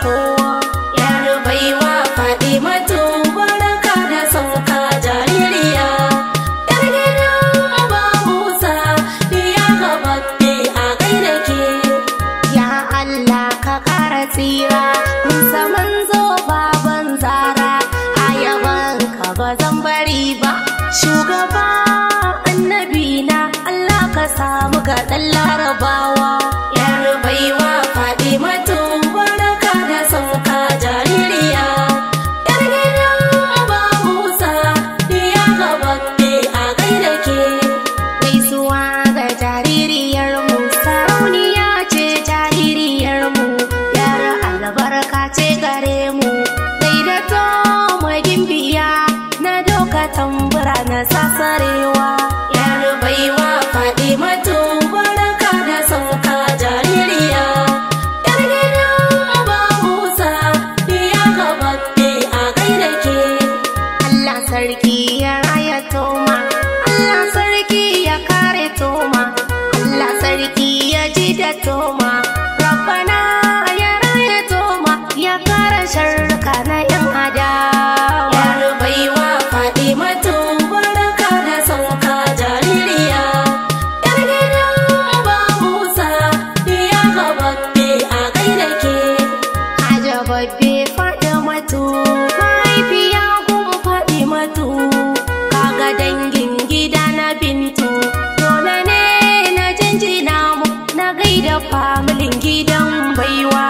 kowa. Yar baiwa Fatimatu barka da sauka jaririya. Yar gidan Aba Musa ya gababbe a gaida ke. Ya Allah ka kara tsira Musa manzo baban Zara, a yaban ka ba zan bari ba. Shugaba annabi na Allah ka samu ga ɗan Larabawa. Yar baiwa Fatimatu barka da sauka jaririya. Yar gidan Aba Musa ya gababbe a gaida ke. Gaisuwa ga jaririyar mu, sarauniya ce jaririyar mu, yar albarka ce gare mu. Gaida to magimbiya na doka tambura na sasarewa. Yar baiwa Fatimatu barka da sauka jaririya. Yar gidan Aba Musa ya gababbe a gaida ke. Allah sarki ya raya toma, Allah sarki ya kare toma, Allah sarki ya ji da toma. Rabbana ya raya toma, ya kare sharruka na yan adawa. Yar baiwa Fatimatu barka da sauka jaririya. Yar gidan Aba Musa ya gababbe a gaida ke. Ajababbe Fatimatu mahaifiya gun Fatimatu, kaga dangin gida na Bintu. Dole ne na jinjina mu na gaida familin gidan baiwa.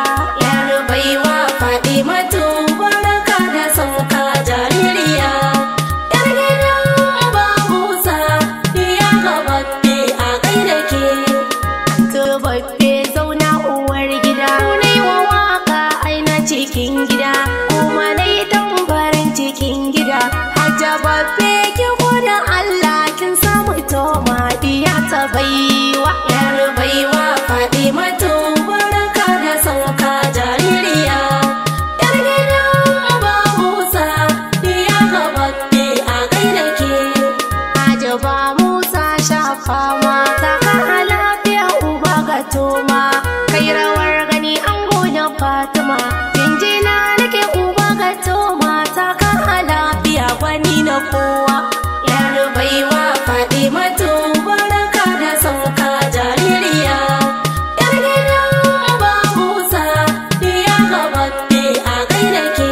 Yar baiwa Fatimatu barka da sauka jaririya. Yar gidan Aba Musa ya gababbe a gaida ke. Antubabbe zauna uwar gida, nai wa waka aina cikin gida, kuma nai tambarin cikin gida. Ajababbe ki gode Allah kin samu toma diya ta baiwa. Yar baiwa Fatimatu barka da sauka jaririya. Yar gidan Aba Musa ya gababbe a gaida ke. Ajaba Musa shafa mata ka lafiya uba ga toma, kai rawar gani an gona Fatima. Jinjina nake uba ga toma, ta ka lafiya gwani na kowa. Yar baiwa Fatimatu barka da sauka jaririya. Yar gidan Aba Musa ya gababbe a gaida ke.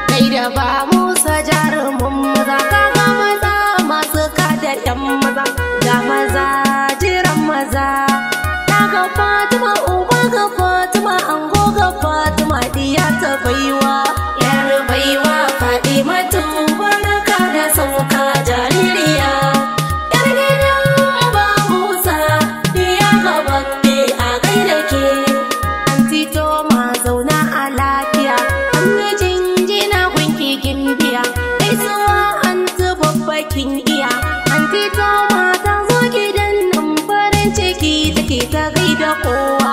Gaida ba Musa jarumin maza, kaga maza masu kada yan maza, ga maza jiran maza. Daga Fatima uba ga Fatima, ango ga Fatima diya ta baiwa. Yar baiwa Fatimatu barka da sauka jaririya. Yar gidan Aba Musa ya gababbe a gaida ke. Anti Toma zauna a lafiya, an yi jinjina gunki gimbiya. Gaisuwa anti babbakin iya, Anti Toma ta zo gidan nan farin ciki take ta gaida kowa.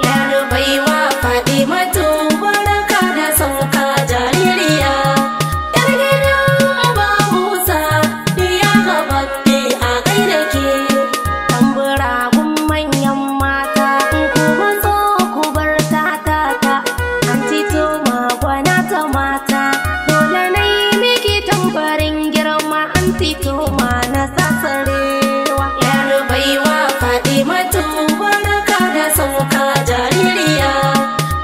Yar baiwa Fatimatu barka da sauka jaririya. Yar gidan Aba Musa ya gababbe a gaida ke. Tambura gun manyan mata, in kuma so ku bar ta. Anti Toma gwana ta mata, dole na yi miki tambarin girma. Anti Toma na sasarewa. Yar baiwa Fatimatu barka da sauka jaririya.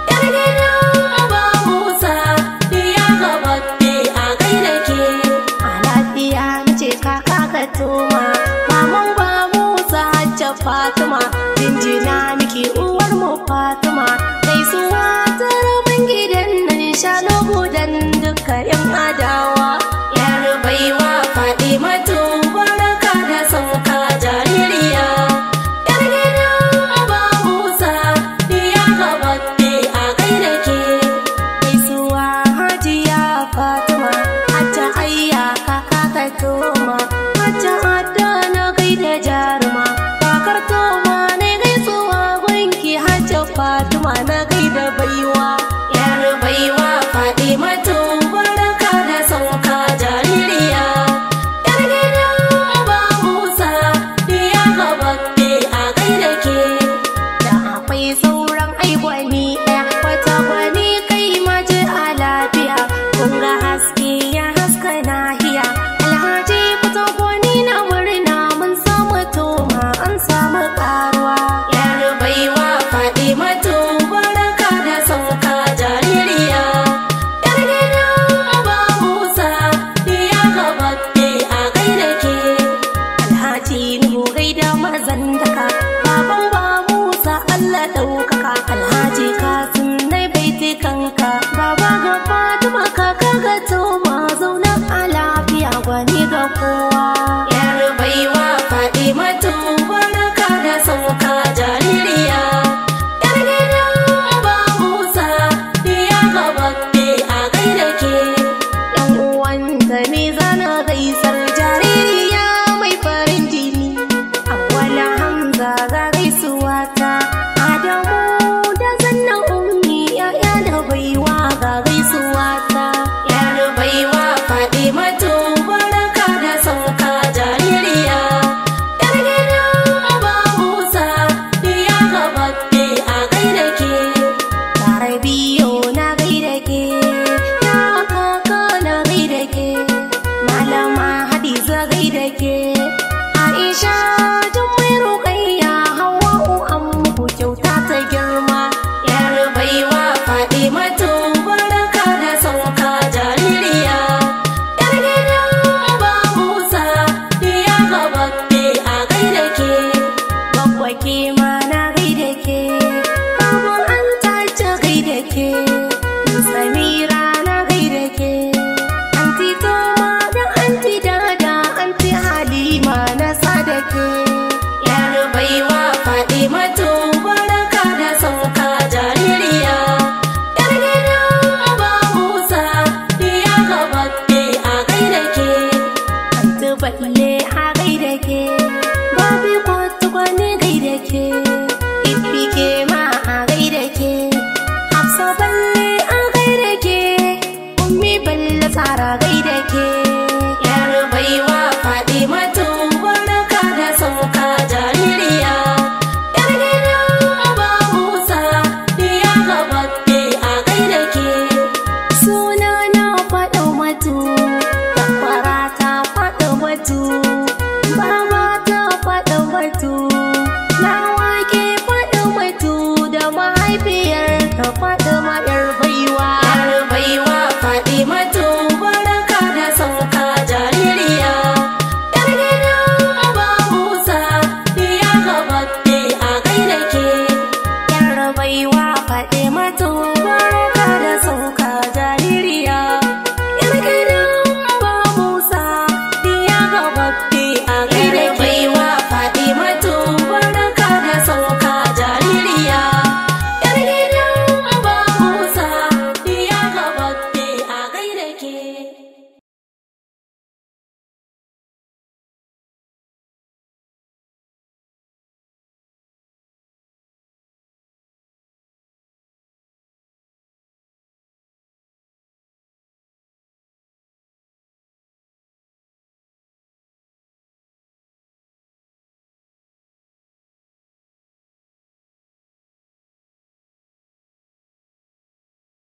Yar gidan Aba Musa ya gababbe a gaida ke. A lafiya mace kaka ka toma,